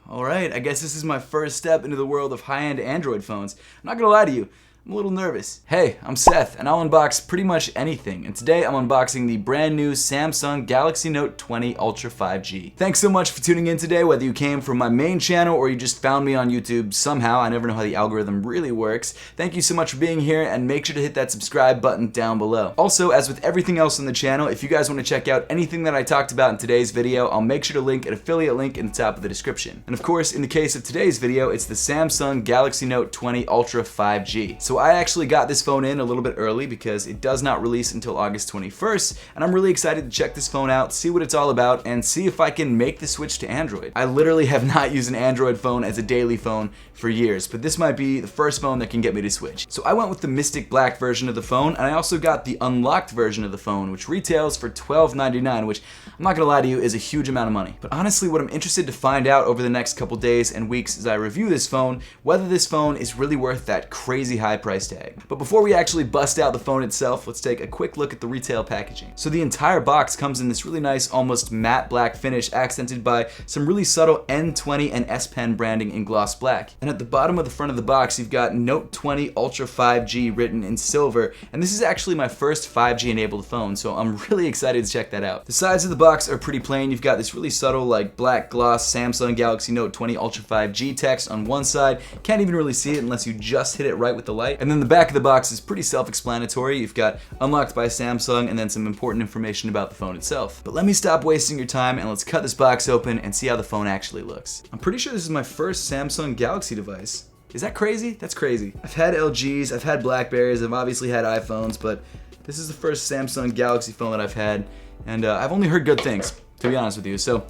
Alright, I guess this is my first step into the world of high-end Android phones. I'm not gonna lie to you, I'm a little nervous. Hey, I'm Seth, and I'll unbox pretty much anything. And today I'm unboxing the brand new Samsung Galaxy Note 20 Ultra 5G. Thanks so much for tuning in today, whether you came from my main channel or you just found me on YouTube somehow. I never know how the algorithm really works. Thank you so much for being here, and make sure to hit that subscribe button down below. Also, as with everything else on the channel, if you guys want to check out anything that I talked about in today's video, I'll make sure to link an affiliate link in the top of the description. And of course, in the case of today's video, it's the Samsung Galaxy Note 20 Ultra 5G. So I actually got this phone in a little bit early because it does not release until August 21st, and I'm really excited to check this phone out, see what it's all about, and see if I can make the switch to Android. I literally have not used an Android phone as a daily phone for years, but this might be the first phone that can get me to switch. So I went with the Mystic Black version of the phone, and I also got the unlocked version of the phone, which retails for $12.99, which I'm not gonna lie to you is a huge amount of money. But honestly, what I'm interested to find out over the next couple days and weeks as I review this phone, whether this phone is really worth that crazy high price tag. But before we actually bust out the phone itself, let's take a quick look at the retail packaging. So the entire box comes in this really nice, almost matte black finish, accented by some really subtle N20 and S Pen branding in gloss black. And at the bottom of the front of the box, you've got Note 20 Ultra 5G written in silver, and this is actually my first 5G enabled phone, so I'm really excited to check that out. The sides of the box are pretty plain. You've got this really subtle, like, black gloss Samsung Galaxy Note 20 Ultra 5G text on one side. Can't even really see it unless you just hit it right with the light. And then the back of the box is pretty self-explanatory. You've got unlocked by Samsung and then some important information about the phone itself. But let me stop wasting your time and let's cut this box open and see how the phone actually looks. I'm pretty sure this is my first Samsung Galaxy device. Is that crazy? That's crazy. I've had LGs, I've had Blackberries, I've obviously had iPhones, but this is the first Samsung Galaxy phone that I've had, and I've only heard good things, to be honest with you. So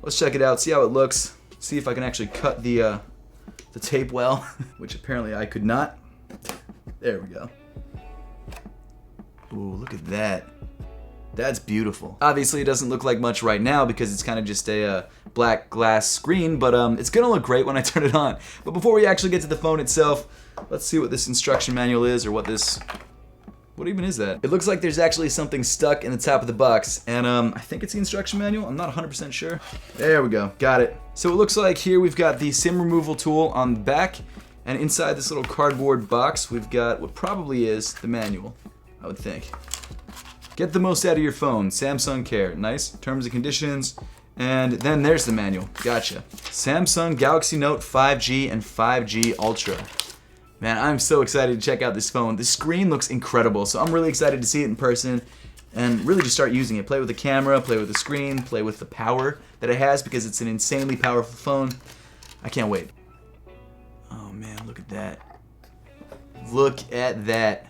let's check it out, see how it looks, see if I can actually cut the tape well, which apparently I could not. There we go. Ooh, look at that. That's beautiful. Obviously, it doesn't look like much right now because it's kind of just a black glass screen, but it's gonna look great when I turn it on. But before we actually get to the phone itself, let's see what this instruction manual is, or what even is that? It looks like there's actually something stuck in the top of the box, and I think it's the instruction manual. I'm not 100% sure. There we go, got it. So it looks like here we've got the SIM removal tool on the back, and inside this little cardboard box, we've got what probably is the manual, I would think. Get the most out of your phone, Samsung Care. Nice, terms and conditions, and then there's the manual. Gotcha. Samsung Galaxy Note 5G and 5G Ultra. Man, I'm so excited to check out this phone. The screen looks incredible, so I'm really excited to see it in person and really just start using it. Play with the camera, play with the screen, play with the power that it has because it's an insanely powerful phone. I can't wait. Oh man, look at that. Look at that.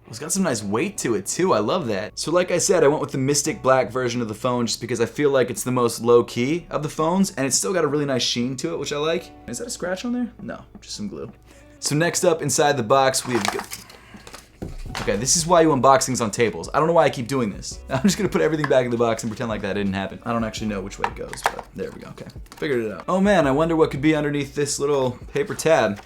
It's got some nice weight to it too, I love that. So like I said, I went with the Mystic Black version of the phone just because I feel like it's the most low-key of the phones, and it's still got a really nice sheen to it, which I like. Is that a scratch on there? No, just some glue. So next up inside the box, we've got... Okay, this is why you unbox things on tables. I don't know why I keep doing this. I'm just gonna put everything back in the box and pretend like that didn't happen. I don't actually know which way it goes, but there we go, okay. Figured it out. Oh man, I wonder what could be underneath this little paper tab.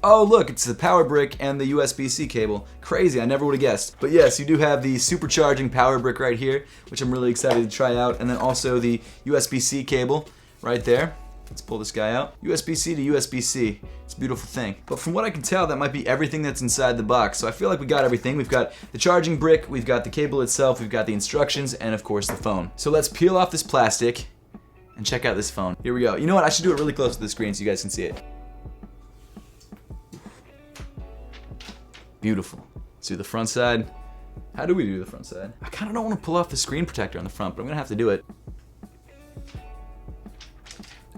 Oh look, it's the power brick and the USB-C cable. Crazy, I never would have guessed. But yes, you do have the supercharging power brick right here, which I'm really excited to try out, and then also the USB-C cable right there. Let's pull this guy out. USB-C to USB-C. It's a beautiful thing. But from what I can tell, that might be everything that's inside the box. So I feel like we got everything. We've got the charging brick, we've got the cable itself, we've got the instructions, and of course the phone. So let's peel off this plastic and check out this phone. Here we go. You know what? I should do it really close to the screen so you guys can see it. Beautiful. Let's do the front side. How do we do the front side? I kind of don't want to pull off the screen protector on the front, but I'm going to have to do it.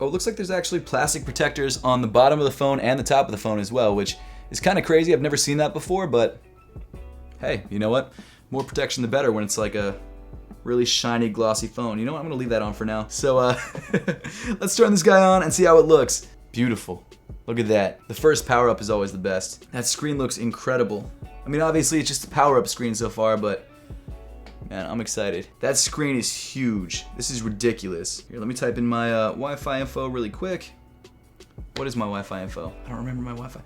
Oh, it looks like there's actually plastic protectors on the bottom of the phone and the top of the phone as well, which is kind of crazy. I've never seen that before, but hey, you know what? More protection the better when it's like a really shiny, glossy phone. You know what? I'm going to leave that on for now. So let's turn this guy on and see how it looks. Beautiful. Look at that. The first power-up is always the best. That screen looks incredible. I mean, obviously, it's just a power-up screen so far, but man, I'm excited. That screen is huge. This is ridiculous. Here, let me type in my Wi-Fi info really quick. What is my Wi-Fi info? I don't remember my Wi-Fi.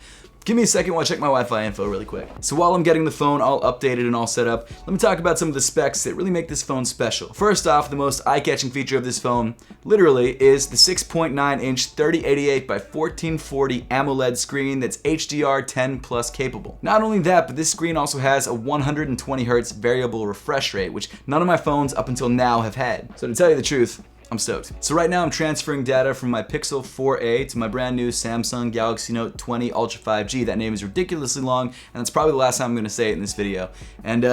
Give me a second while I check my Wi-Fi info really quick. So while I'm getting the phone all updated and all set up, let me talk about some of the specs that really make this phone special. First off, the most eye-catching feature of this phone, literally, is the 6.9-inch 3088 by 1440 AMOLED screen that's HDR10 plus capable. Not only that, but this screen also has a 120 Hz variable refresh rate, which none of my phones up until now have had. So to tell you the truth, I'm stoked. So right now I'm transferring data from my Pixel 4a to my brand new Samsung Galaxy Note 20 Ultra 5G. That name is ridiculously long, and that's probably the last time I'm gonna say it in this video. And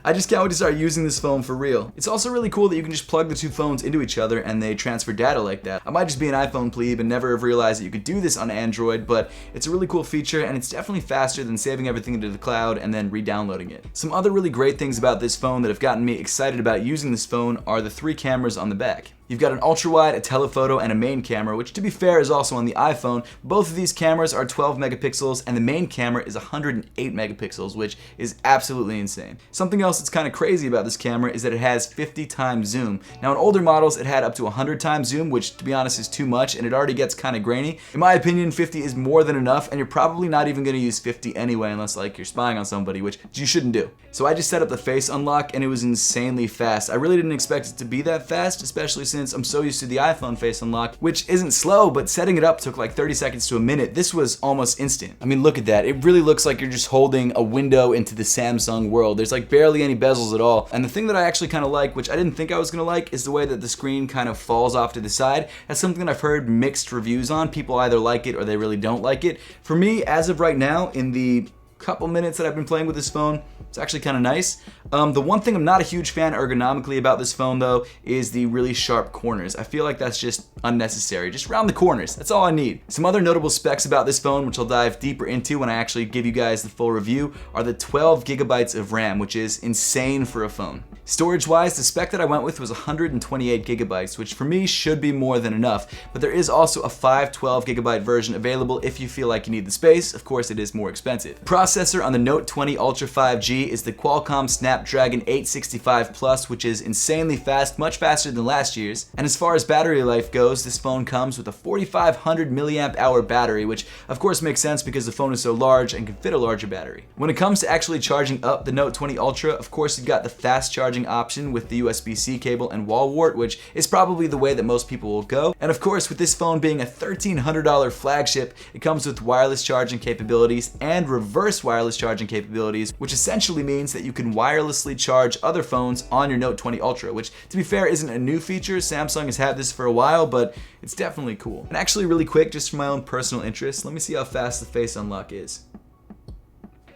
I just can't wait to start using this phone for real. It's also really cool that you can just plug the two phones into each other and they transfer data like that. I might just be an iPhone plebe and never have realized that you could do this on Android, but it's a really cool feature and it's definitely faster than saving everything into the cloud and then re-downloading it. Some other really great things about this phone that have gotten me excited about using this phone are the 3 cameras on the back. You've got an ultra-wide, a telephoto, and a main camera, which to be fair is also on the iPhone. Both of these cameras are 12 megapixels, and the main camera is 108 megapixels, which is absolutely insane. Something else that's kind of crazy about this camera is that it has 50 times zoom. Now in older models, it had up to 100 times zoom, which to be honest is too much, and it already gets kind of grainy. In my opinion, 50 is more than enough, and you're probably not even going to use 50 anyway, unless like you're spying on somebody, which you shouldn't do. So I just set up the face unlock, and it was insanely fast. I really didn't expect it to be that fast, especially since I'm so used to the iPhone face unlock, which isn't slow, but setting it up took like 30 seconds to a minute. This was almost instant. I mean, look at that. It really looks like you're just holding a window into the Samsung world. There's like barely any bezels at all. And the thing that I actually kind of like, which I didn't think I was gonna like, is the way that the screen kind of falls off to the side. That's something that I've heard mixed reviews on. People either like it or they really don't like it. For me, as of right now, in the couple minutes that I've been playing with this phone, it's actually kind of nice. The one thing I'm not a huge fan ergonomically about this phone though is the really sharp corners. I feel like that's just unnecessary. Just round the corners, that's all I need. Some other notable specs about this phone, which I'll dive deeper into when I actually give you guys the full review, are the 12 gigabytes of RAM, which is insane for a phone. Storage wise, the spec that I went with was 128 gigabytes, which for me should be more than enough, but there is also a 512 gigabyte version available if you feel like you need the space. Of course, it is more expensive. Processor on the Note 20 Ultra 5G is the Qualcomm Snapdragon 865 Plus, which is insanely fast, much faster than last year's. And as far as battery life goes, this phone comes with a 4500 milliamp hour battery, which of course makes sense because the phone is so large and can fit a larger battery. When it comes to actually charging up the Note 20 Ultra, of course you've got the fast charging option with the USB-C cable and wall wart, which is probably the way that most people will go. And of course, with this phone being a $1,300 flagship, it comes with wireless charging capabilities and reverse wireless charging capabilities, which essentially means that you can wirelessly charge other phones on your Note 20 Ultra, which to be fair isn't a new feature. Samsung has had this for a while, but it's definitely cool. And actually really quick, just for my own personal interest, let me see how fast the face unlock is.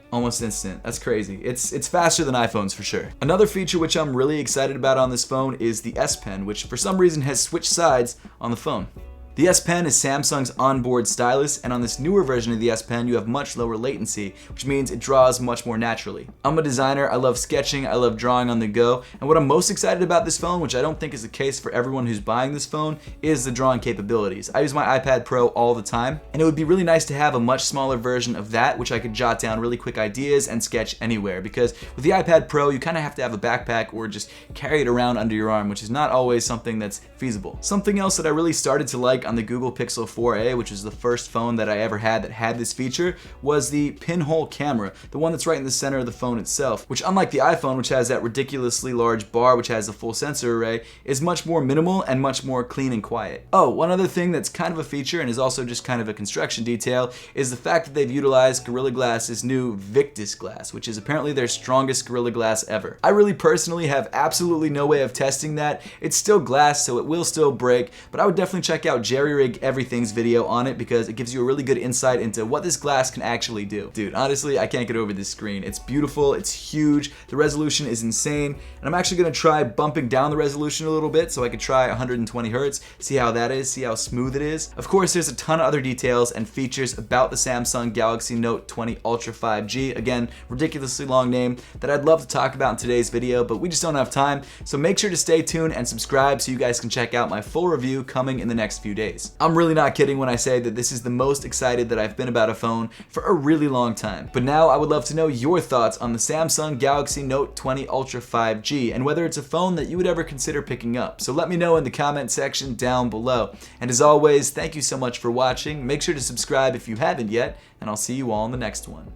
Almost instant. That's crazy. It's faster than iPhones for sure. Another feature which I'm really excited about on this phone is the S Pen, which for some reason has switched sides on the phone. The S Pen is Samsung's onboard stylus, and on this newer version of the S Pen, you have much lower latency, which means it draws much more naturally. I'm a designer, I love sketching, I love drawing on the go, and what I'm most excited about this phone, which I don't think is the case for everyone who's buying this phone, is the drawing capabilities. I use my iPad Pro all the time, and it would be really nice to have a much smaller version of that, which I could jot down really quick ideas and sketch anywhere, because with the iPad Pro, you kind of have to have a backpack or just carry it around under your arm, which is not always something that's feasible. Something else that I really started to like on the Google Pixel 4a, which is the first phone that I ever had that had this feature, was the Pinhole Camera, the one that's right in the center of the phone itself, which unlike the iPhone, which has that ridiculously large bar which has a full sensor array, is much more minimal and much more clean and quiet. Oh, one other thing that's kind of a feature and is also just kind of a construction detail is the fact that they've utilized Gorilla Glass's new Victus glass, which is apparently their strongest Gorilla Glass ever. I really personally have absolutely no way of testing that. It's still glass, so it will still break, but I would definitely check out Jerry Rig Everything's video on it because it gives you a really good insight into what this glass can actually do. Dude, honestly, I can't get over this screen. It's beautiful, it's huge, the resolution is insane, and I'm actually gonna try bumping down the resolution a little bit so I could try 120 Hz, see how that is, see how smooth it is. Of course, there's a ton of other details and features about the Samsung Galaxy Note 20 Ultra 5G, again, ridiculously long name, that I'd love to talk about in today's video, but we just don't have time, so make sure to stay tuned and subscribe so you guys can check out my full review coming in the next few days. days. I'm really not kidding when I say that this is the most excited that I've been about a phone for a really long time. But now I would love to know your thoughts on the Samsung Galaxy Note 20 Ultra 5G and whether it's a phone that you would ever consider picking up. So let me know in the comment section down below. And as always, thank you so much for watching. Make sure to subscribe if you haven't yet, and I'll see you all in the next one.